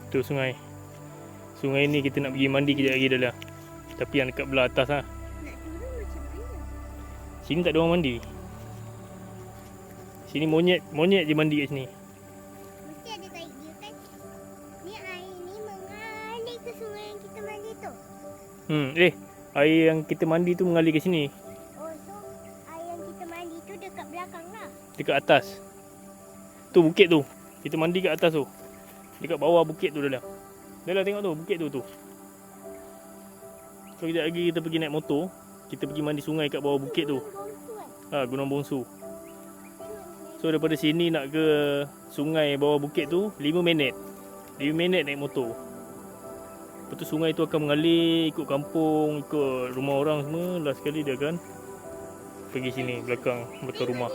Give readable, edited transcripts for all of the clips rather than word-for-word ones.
Tu sungai. Sungai ni kita nak pergi mandi kejap lagi dah lah. Tapi yang dekat belah atas lah. Nak turun macam mana? Sini tak ada orang mandi. Sini monyet je mandi kat sini. Mesti ada taik dia kan? Ni air ni mengalir ke sungai yang kita mandi tu. Air yang kita mandi tu mengalir ke sini. Oh, so air yang kita mandi tu dekat belakang lah. Dekat atas. Tu bukit tu. Kita mandi kat atas tu. Dekat bawah bukit tu dah lah. Dah lah tengok tu, bukit tu. So kejap lagi kita pergi naik motor. Kita pergi mandi sungai kat bawah bukit tu. Gunung Bongsu. So daripada sini nak ke sungai bawah bukit tu 5 minit. 5 minit naik motor. Lepas tu sungai tu akan mengalir ikut kampung, ikut rumah orang semua. Last sekali dia akan pergi sini belakang rumah,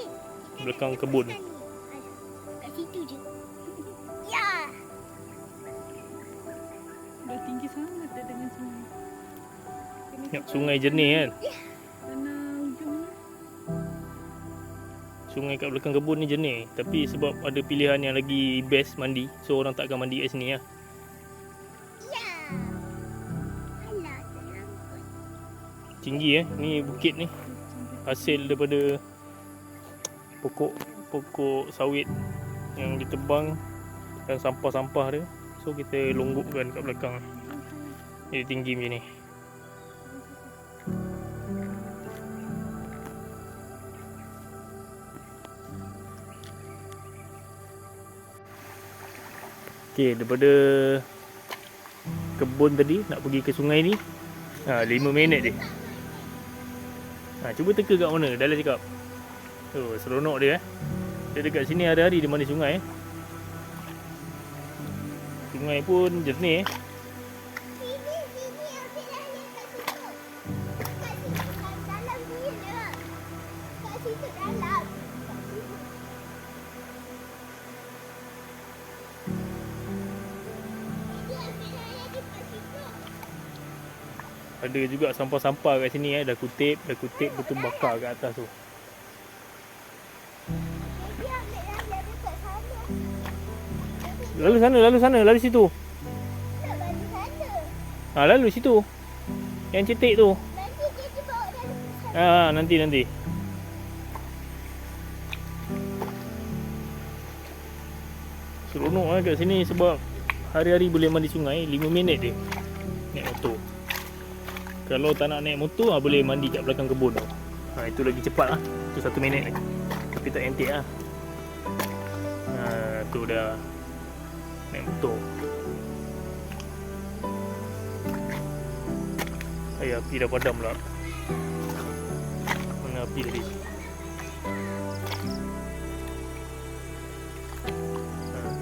belakang kebun. Kat situ je. Ya. Dah tinggi sangat dah dengan sungai. Tengok sungai jernih kan. Tanah ujungnya. Sungai kat belakang kebun ni jernih. Tapi sebab ada pilihan yang lagi best mandi, so orang tak akan mandi kat sini lah. Ya. Alah, terlambat. Tinggi ni bukit ni. Hasil daripada pokok sawit yang ditebang dan sampah-sampah dia. So kita longgokkan kat belakang. Jadi tinggi macam ni. Okey, daripada kebun tadi nak pergi ke sungai ni 5 minit je. Cuba teka kat mana? Dah lah cakap. Seronok dia Dia dekat sini hari-hari dia mandi sungai. Sungai pun jernih. Sini ambil air kat situ. Kat situ kat dalam dia. Kat situ dalam. Ada juga sampah-sampah kat sini dah kutip betul bakar kat atas tu. Dia ambil air dekat sana. Lalu sana, lalu situ. Tak balik sana. Lalu situ. Yang cetek tu. Nanti kita bawa dalam ke sana. Nanti. Seronok kat sini sebab hari-hari boleh mandi sungai 5 minit je naik motor. Kalau tak nak naik motor boleh mandi kat belakang kebun tu. Itu lagi cepat lah. Itu 1 minit lagi. Tapi tak entik lah. Tu dah naik motor. Api dah padam pula. Mana api tadi?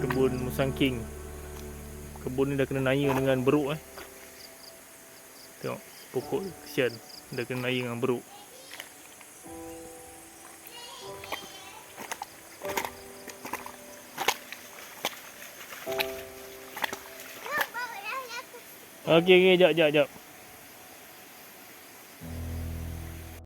Kebun Musangking. Kebun ni dah kena naya dengan beruk Tengok pokok kesian dah kena naya dengan beruk. Okey, jap.